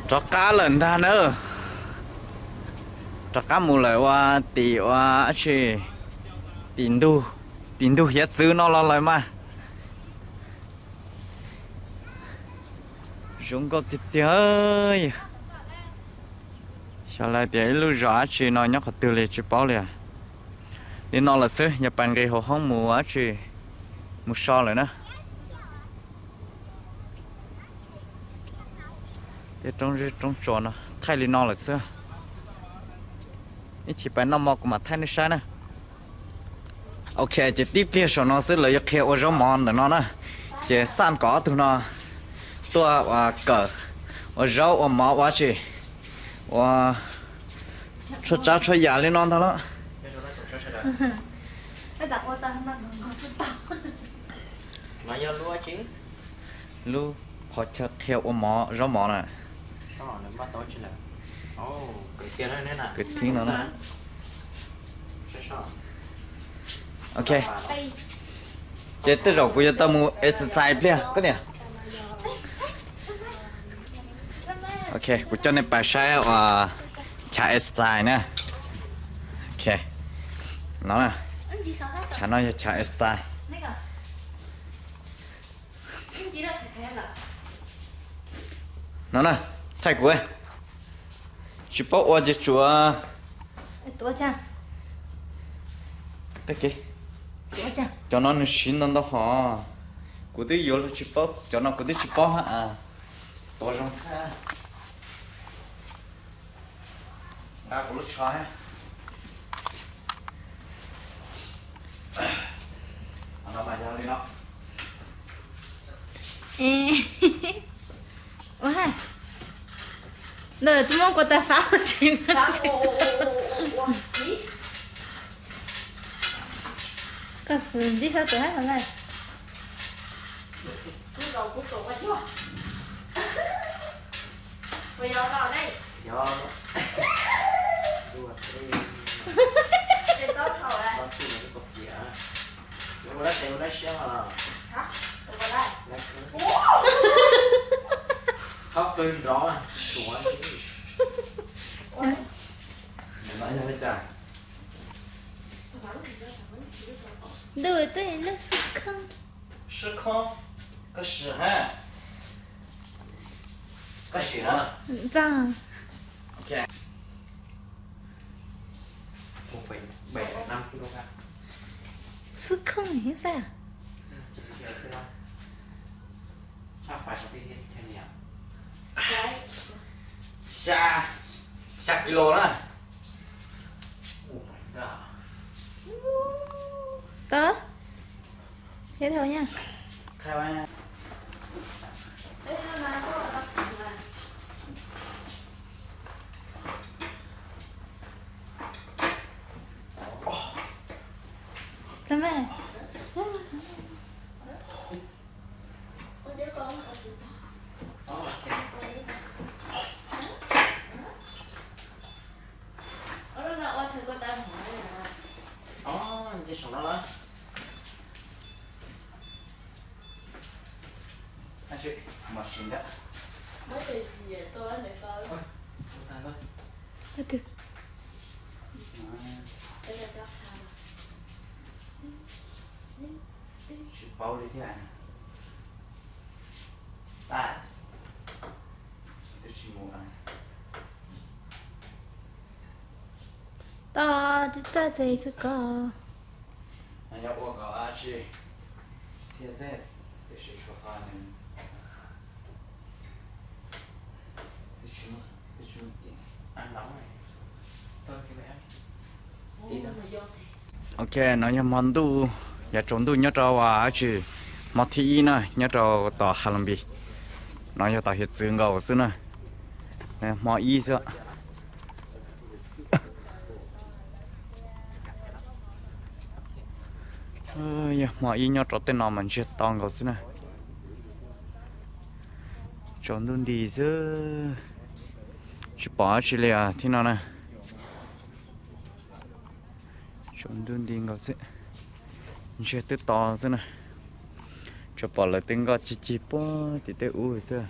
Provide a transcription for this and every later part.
cho cá lần ta nữa cho cá mù lại qua tì qua chỉ tiền đu hết dư nó lại mà chúng có thịt ơi sao lại để lưu rõ chỉ nó nhóc từ lệ chỉ bảo liền đi nó là sứ Nhật Bản cái hồ không mùa chỉ một so rồi nữa để trong chỗ nó thay đi nó là sứ ít chỉ phải năm mọc mà thay nó sai nè ok chỉ tiếp theo số nó sẽ lấy cái ô rau mòn để nó nè chỉ san có tụi nó tua cờ ô rau ô máu quá chỉ ô cho cháu cho già lên non thôi đó mà do lúa chứ lu họ cho theo ô máu rau mòn nè sao nó bắt tối chứ là cái kia nó nè cái tiếng nó nè ok chế tới rồi bây giờ tao mua exercise liền cái này ok của cho nên bài sai trả exercise nè ok nó nè trả nó trả exercise nó nè thay của chụp bao ô chỉ chúa tua chăng cái gì tua chăng cho nó xin nó đó hả của tôi vô là chụp bao cho nó của tôi chụp bao hả to rong ha đã của lúc cho ha nó mà ra đi nó哇，那怎么给他发过去呢？可是你晓得还来？不要到那， do 这都好嘞。 nó chỉ là cục gì à nó đã tiêu đã xem à Hả? Tôi vào đây. khóc cơn rõ sủa để nói cho nó trả对对，那是坑。是空个屎哈个屎呢这样， ok 1,75 kg 是坑没噻。 chắc phải có tiền thêm nhiều xa kilo đó oh my god Đó. Thế thôi nha. khai ba Đây là mà có ở đây mà. Làm mẹ. Ôi, đứa con ở chỗ đó. Ở đó là ở chỗ của ta hỏi là chỉ sống đó đó anh chị mà xin đó mới từ gì tôi lên để coi. tay với Được. Đây là cho thằng. chụp bao đi thế này tay tôi chỉ mua này Đó,就在这个。 anh要我搞啊chị thiên sẽ để sẽ cho hoa này tôi chú tiền ăn nóng này tôi cái bé Ôi, mà vô thì. ok nó như món đồ nhà trốn đồ nhớ trò à chị mà thi nè nhớ trò tỏ hà làm gì nó như tỏ hiện trường gầu xưa nè mà y xưa mà y nhớ trò tên nào mình chưa tòng gầu xưa nè trốn đồ đi xưa chỉ bỏ chỉ là thế nào nè trốn đồ đi gầu xưa chưa tới to xưa nè cho bỏ lại tiếng gọi chi chi po thì tới u xưa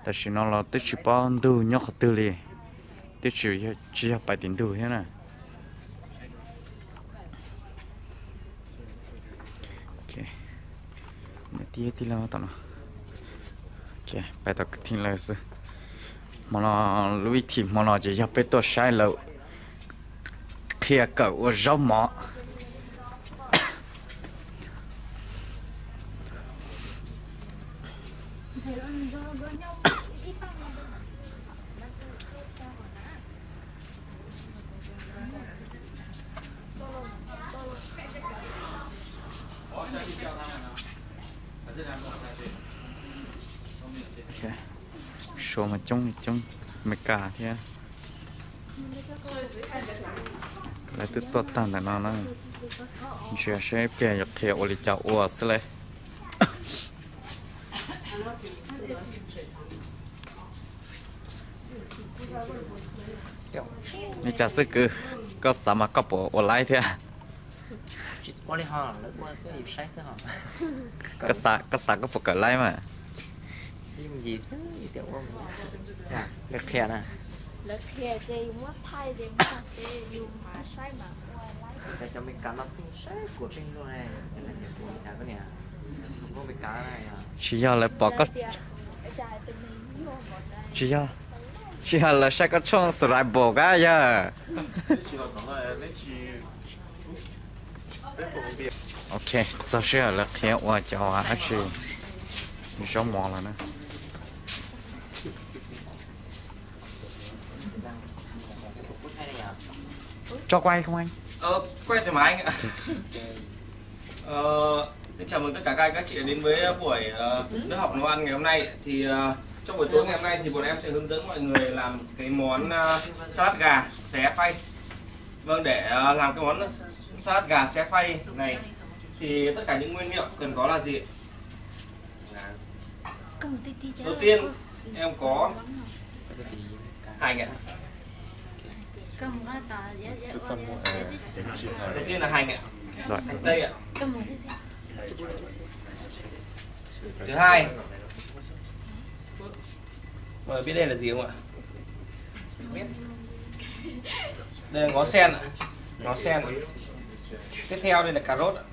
tại vì nó là tích chỉ bao đủ nhóc từ liền tích chỉ phải tiền đủ thế này ok nè tí là tao nó ok bây giờ cái là sự mà nó lui thì mà nó chỉ phải tôi sai lậu kia cậu ở rau mỏ số mà trong mấy cả thế lại tự tốt tan là nó chưa sẽ bẻ được theo oli chảo ua xí lạiนี่จะซื้อคือก็สามารถก็ปออนไลน์เถอะ qua đi hòn lấy qua sẽ dịp sáng sẽ hòn ก็สาก็ปกติไลน์มา nhưng gì sẽ tiểu qua được khe nè แล้วเคลียร์เจยุงว่าไทยเจยุงว่าเจยุงมาใช่มาว่าไล่ sẽ cho mấy cá lóc sáng của bên luôn này cái này nhiều của cái này không có mấy cá này à ชียาเลยปอก็ จ่ายเป็นยี่ห้อหมดได้ ชียาเลยใช้ก็ช่องสลายบอกอ่ะย่าโอเคจะเชื่อแล้วแค่ว่าจะว่าชื่อมีช่องมองแล้วนะ cho quay không anh? Quay thoải mái anh ạ. Xin chào mừng tất cả các chị đến với buổi lớp học nấu ăn ngày hôm nay. Thì trong buổi tối ngày hôm nay thì bọn em sẽ hướng dẫn mọi người làm cái món salad gà xé phay. Vâng, để làm cái món salad gà xé phay này thì tất cả những nguyên liệu cần có là gì? Đầu tiên em có hành ạ. Đầu tiên là hành ạ. Rồi. Đây ạ. Thứ hai, mọi người biết đây là gì không ạ? Biết. Đây là ngó sen ạ. Ngó sen. Tiếp theo đây là cà rốt ạ.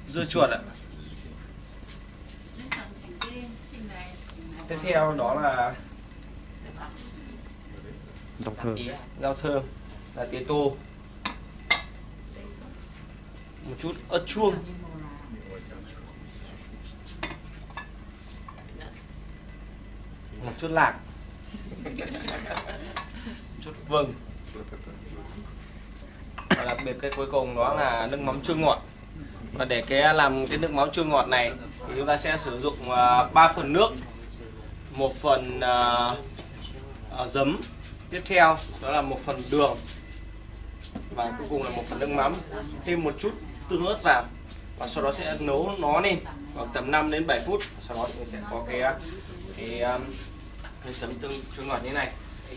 Dưa chuột ạ. Tiếp theo đó là rau thơm là tía tô, một chút ớt chuông, một chút lạc, một chút vừng, và đặc biệt cái cuối cùng đó là nước mắm chua ngọt. Và để làm cái nước mắm chua ngọt này thì chúng ta sẽ sử dụng 3 phần nước, 1 phần giấm, tiếp theo đó là 1 phần đường và cuối cùng là 1 phần nước mắm, thêm một chút tương ớt vào và sau đó sẽ nấu nó lên khoảng tầm 5 đến 7 phút. Sau đó mình sẽ có cái chấm tương chua ngọt như này.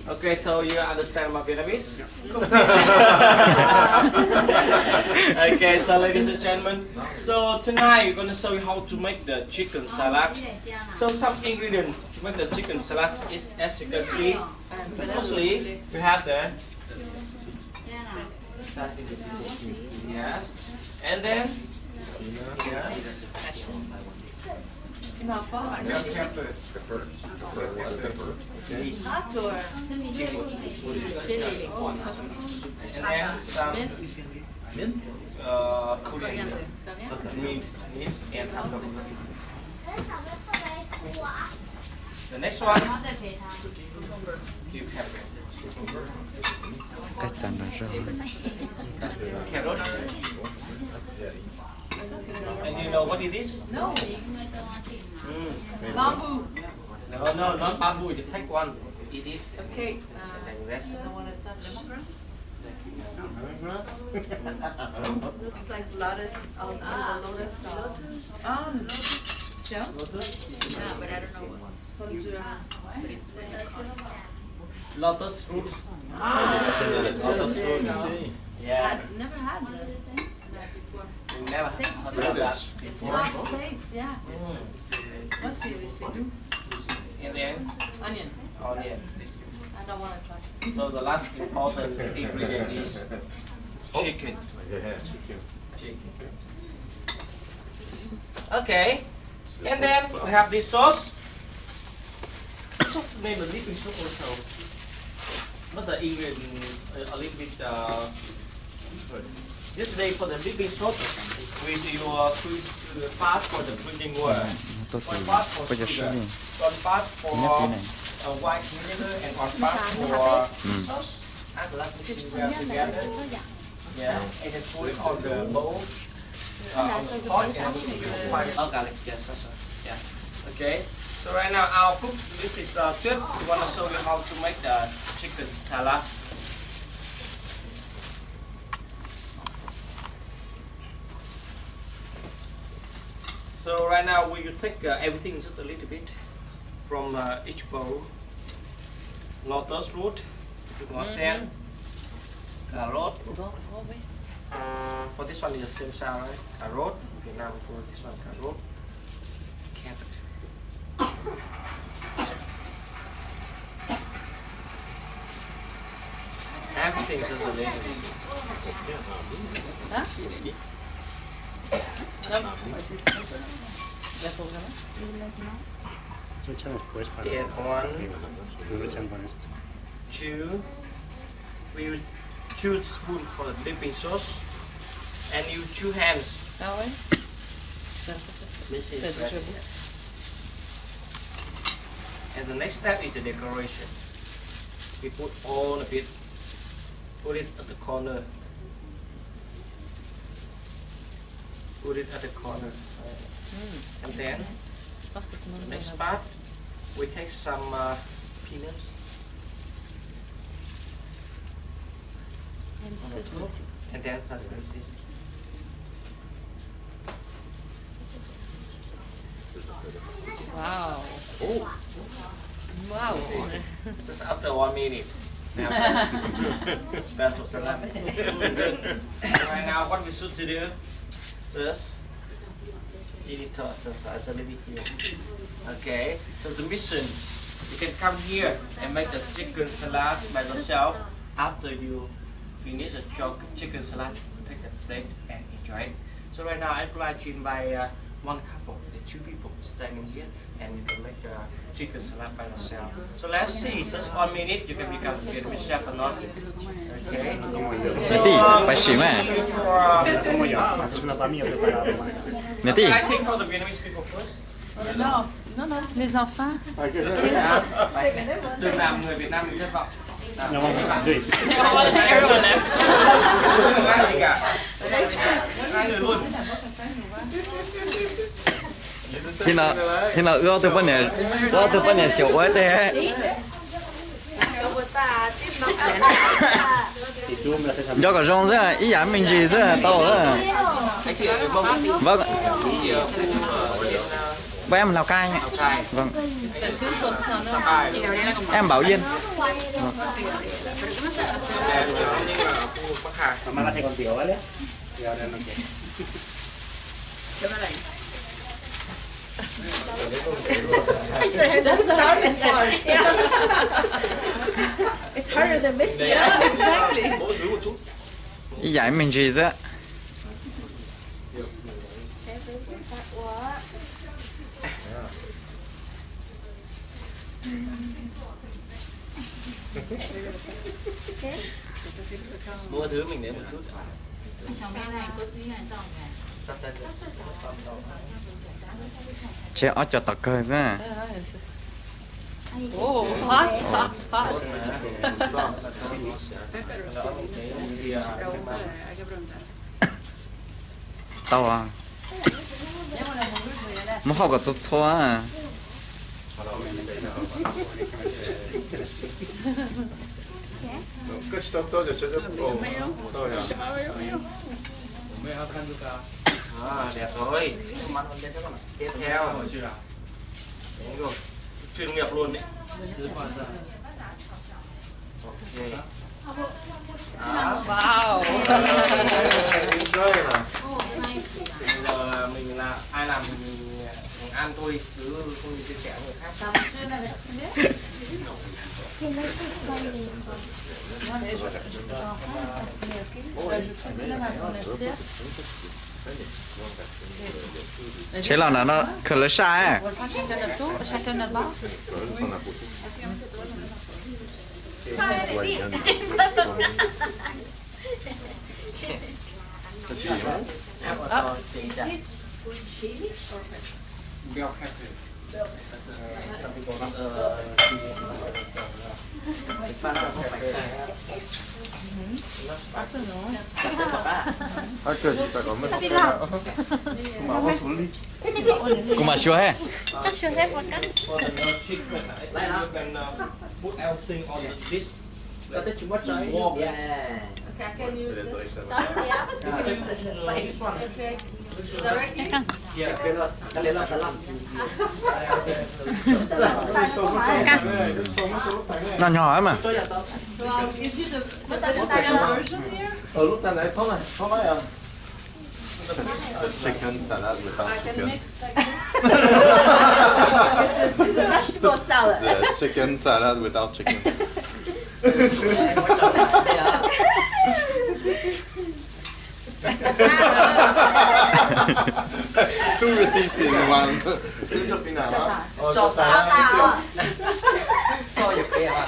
Okay, so you understand my Vietnamese? Okay, so ladies and gentlemen, so tonight we're gonna show you how to make the chicken salad. So some ingredients to make the chicken salad is, as you can see, firstly we have the yes, and then pepper. Yes. And then some cooking meat and some the next one cách chắn là rồi carrot. And you know what it is? No. Bamboo. No, not bamboo. You take one. Eat it. Okay. Rest. Looks like lotus, the lotus. Yeah, but I don't know what. Lotus root. Lotus root. Yeah. Never had that before. Never. How to do that? It's soft taste, yeah. Let's see, do. And then Onion. onion. I don't want to try. So the last important ingredient is chicken. Chicken. Okay. And then we have this sauce. This sauce is named the dipping sauce also. Not the ingredient a little bit different. Yesterday for the dipping sauce, with your part for the drinking water, one part for sugar, one part for white vinegar, and one part for sauce. And let me mix together. Yeah, and then put it on the bowl. On the pot and garlic. Yes, yeah. Okay. So right now our cook. This is thiab. We want to show you how to make the chicken salad. So right now we will take everything just a little bit from each bowl. Lotus root, ngò sen, carrot. For this one is the same sound, right? Carrot. Vietnam for this one carrot. Carrot. Everything is just a little bit. Huh? And one, two. We will 2 spoons for the dipping sauce, and you 2 hands. This is ready. And the next step is the decoration. We put all a bit, put it at the corner. Put it at the corner. And then, the next part, we take some peanuts. And then sesame seeds. Wow. Wow. Just after 1 minute. Special salad. Right now, what we should do is editor exercise a little bit here. Okay. So the mission, you can come here and make the chicken salad by yourself after you finish the chicken salad. Take that plate and enjoy it. So right now, I would like to invite one couple, the 2 people standing here, and you can make the chicken salad by yourself. So let's see, just 1 minute, you can become a Vietnamese chef or not. Okay. So, I think for the Vietnamese people first. Non, les enfants. Đừng làm người Việt Nam mình thất vọng. Everyone left. Hai người luôn. khi nào ưa từ bên này xỉu ấy thế do cả rong thế ý giảm mình gì thế tao thế Anh chị ở người Mông. vâng Chị ở khu trên với em Lào Cai nhỉ? Lào Cai. Vâng Lào Cai. em Bảo Yên Em ở khu Bắc Hà. Mà là thầy còn tiểu ấy đấy. That's the hardest part. It's harder than mixing. Yeah, exactly. Mỗi thứ một chút. ý giải mình gì thế Mỗi thứ mình đến một chút. chế ở cho tao cười thế Oh, hot. tao à mà học cái chút à 끝이 딱 떠져 저녁 떠야 Đẹp rồi. Tiếp theo. Đúng rồi. Chuyên nghiệp luôn đấy. Ok. Đó. Wow. 인사해라 Giờ mình là ai làm thì mình ăn thôi chứ không chia sẻ với người khác. chế là nó khờ lỡ sai à cũng mà sure ha Nó sure hết một cái. For the chicken, you can put everything on this. Có tới Trung Quốc rồi. Warm. Yeah. Okay, I can use this. Yeah. Okay. Directly. Cái đó, cái đấy là salad. nó nhỏ mà So I'll give you the vegetarian version here. lúc này này không nói à. Chicken salad without I can chicken. mix like It's a vegetable salad. Yeah, chicken salad without chicken. Two receipts in one. Chụp đi nào á? Cho tao. Cho giật kia à.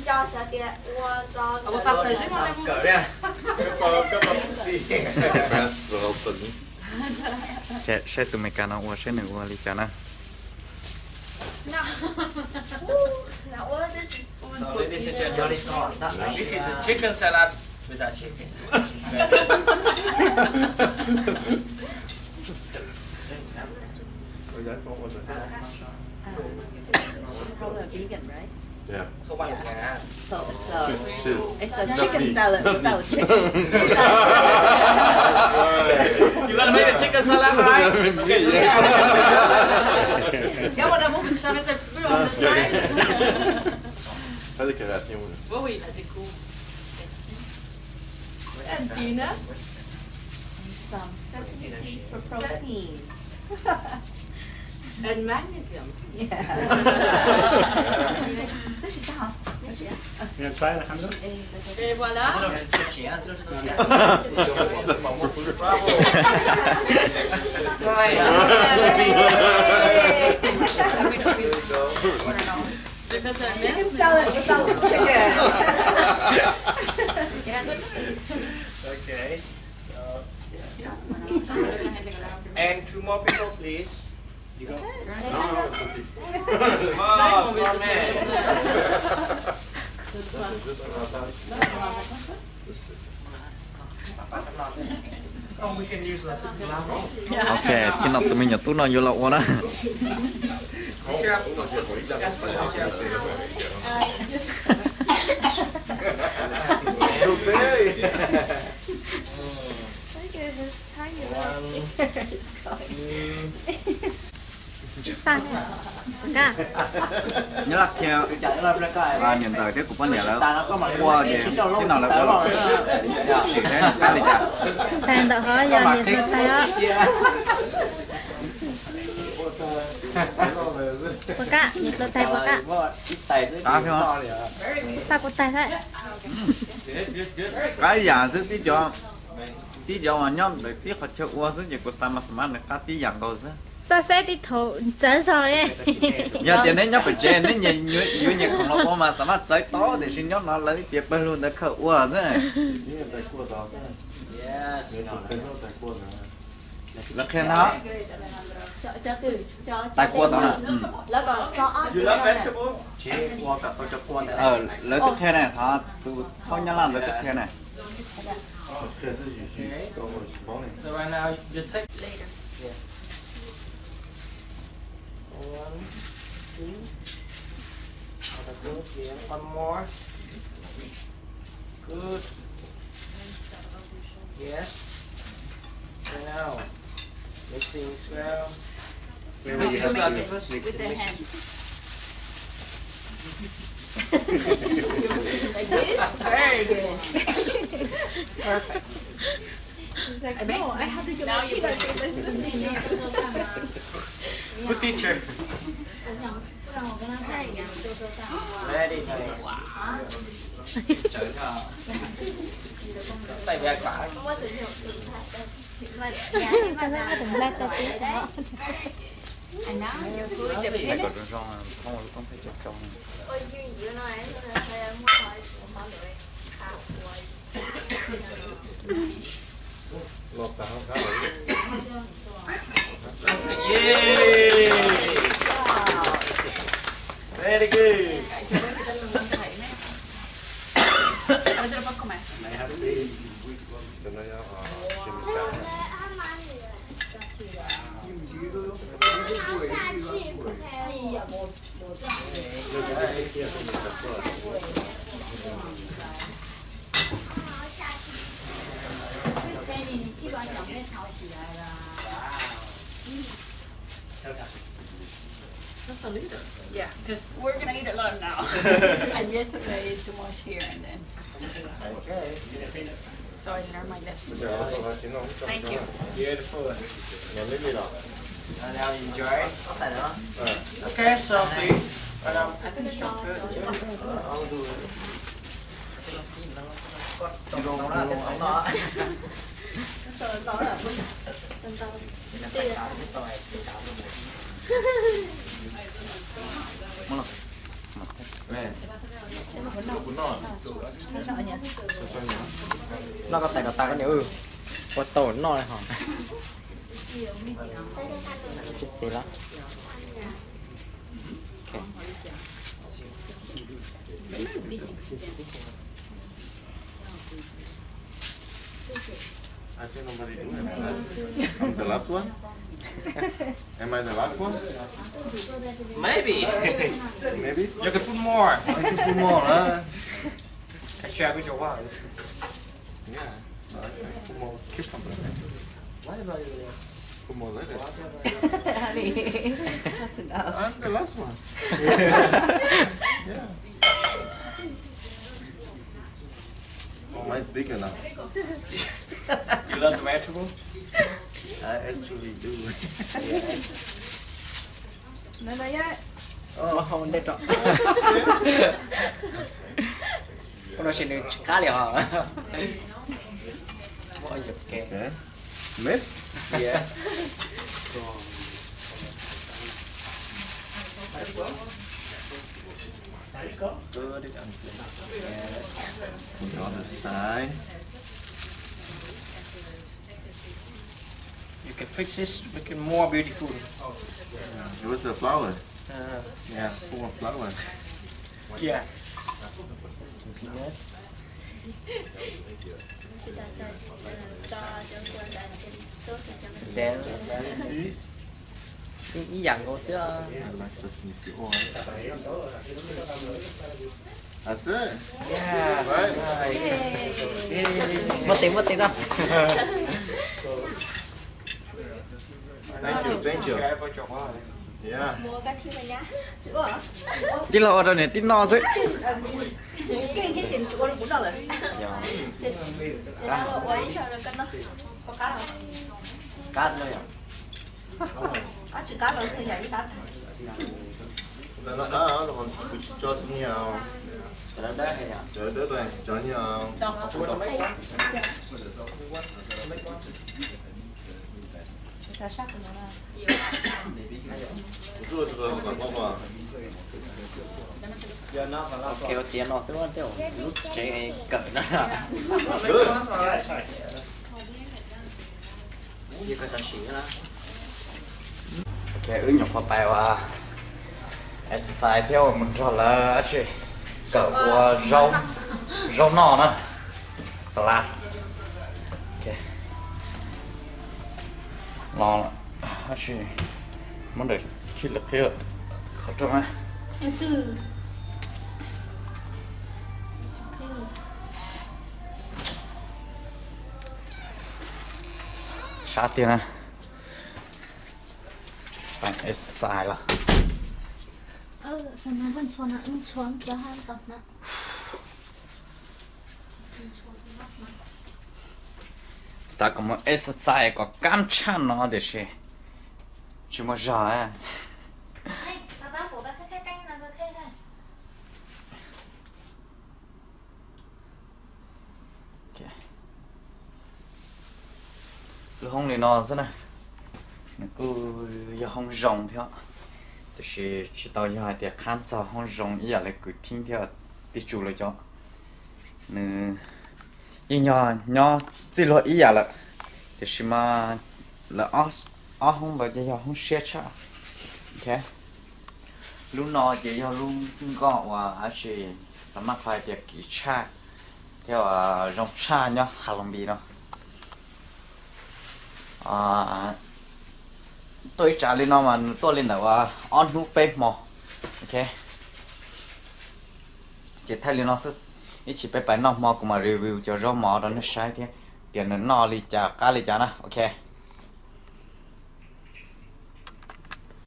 cho小姐，我找 Ông Pháp thấy chứ không? Cỡ đi à. The best roasted meat. sẽ tụi mày cả nó qua sẽ này qua đi cả nó Now, what this is So ladies and gentlemen, this is the chicken salad without chicken. probably vegan, right? Yeah. Không ăn được ngà. So It's a chicken salad without chicken. You gotta make a chicken salad, right? Yeah, but I'm open to have it that's on the side. La décoration. Oh oui, la déco. Merci. And peanuts. Some sesame seeds for protein. And magnesium. Et voilà. J'ai fait un Chicken mess. salad without chicken. Okay. And two more people, please. You go. Come on, come on, man. Oh, we can use that. ok khi nào tụi mình nhập tụi nó vô lậu đó Look at his tiny little fingers going. Sao? Cả. nhớ là theo Chạy lên ra coi. và nhận thời cái của vấn đề là Ta nó có mặt qua để cái nào cái nào là qua sự thế là cái này chả Tàn đỡ hóa giờ nhiệt độ tay á. Bác cả, nhiệt độ tay bác cả. cá phải không Sao có tay thế? cái giả rất tí cho mà nhóm để tí họ chơi qua rất nhiều của sao mà smart này cá tí dạng cầu rất Sao sẽ đi thổ chấn rồi ấy. giờ tiền đấy nhóm phải chơi nên nhiều nhiều không nó mà smart chơi to để xin nhóm nó lấy tiền bên luôn để khởi qua rất là khen nó Cho từ cho tại qua tao nèแล้วก็cho You love vegetable? Qua cặp cho qua này. lấy tiếp theo này thọ tụi không nhớ làm lấy tiếp theo này So right now you take later. Yeah. 1, 2. Good. Yeah. One more. Good. Yes. So now mixing as well. Mixing as well first. With the hands. like this. Very good. Perfect. He's like, no, I have to get my feet like this. Good teacher. 不然我跟他看一眼，做做干嘛？ Very nice. Tay bé quả. Dạ, cái đó đừng la cho tí đó. Anh đó, Này còn rong không phải chụp trong này. 我英语呢，现在还没好好累，看我。 Lột tao khá là Yeah. Very good. cho nó chim Sandy， 你去把小妹吵起来了。 Just a little. Yeah, because we're gonna eat a lot now. And yesterday I ate too much here and then. So I learned my lesson. Bây giờ nó có chín không? Thank you. Beautiful. Nó lấy gì đó? Now enjoy. Okay, so please. I think it's short. I'll do it. Nó có tay có nhớ có tổ nó này hả? Cái gì đó? Okay. I think nobody do it. I'm the last one? Am I the last one? Maybe. Maybe? You can put more. I can put more, huh? I share with your wife. Yeah. I can put more cucumber. Put more lettuce. Honey, that's enough. I'm the last one. Yeah. Oh, mine's bigger now. You love the vegetable? I actually do. No, no, yeah. Nó không để trọ. Nó chỉ được cá liệu hả? Mọi việc kệ. Okay. Miss? Yes. Good. Yes. On the other side. You can fix this, make it more beautiful. It was a flower. Uh, Yeah, full of flower. yeah. Some peanut. Then Ý dạng của chứ. I like sesame seed oil. That's it. yeah, Right. right. Mất tiền đâu. Thank you, thank you. Share with your wife. Yeah. Mua cái thi mà nhá. Chữa hả? Đi lo đâu này tin no chứ. Cái tiền chữa nó cũng đâu rồi. Cá thôi à? À, chỉ cá rồi, nhảy cá. Nó đã còn cho nhiều. Đó đấy hay à? Đỡ đỡ rồi, cho nhiều. Sao sắc của nó là. Rồi rồi còn bao vào. Kéo tiền nó sẽ luôn theo lúc chạy cỡ nó là. Good. Như cái chân sĩ đó. Ok, ứng nhập vào bài và exercise theo mình cho là chị cỡ của rau nọ nè, salad. Ok, ngon lắm. Chị muốn được khi lực kia khó trong á. từ. Sát tiền nè. Bạn exercise là. Phần nó vẫn chuồn cho hai tập nữa. sao có một exercise có cam chăn nó để xem chứ mà giỏi à Ê, bà của bà khai canh là cơ khai khai. lúc không thì nó rất này nó cứ giờ không rồng theo thì chỉ tao giờ thì khán giả không rồng ý là cứ听theo tí chủ lại cho nè nhưng nhỏ chỉ lo ý là thì mà là không bao giờ không share cha ok lúc nào chỉ giờ luôn có và chỉ sắm mặc phải tiệc kỹ cha theo rong cha nhá hà long bì nó tôi trả lên nó mà tôi lên là on hút bếp mò ok chỉ thay lên nó sẽ ít chỉ bếp nó mò cũng mà review cho rau mò đó nó sai thế tiền nó li trả cá li trả nè ok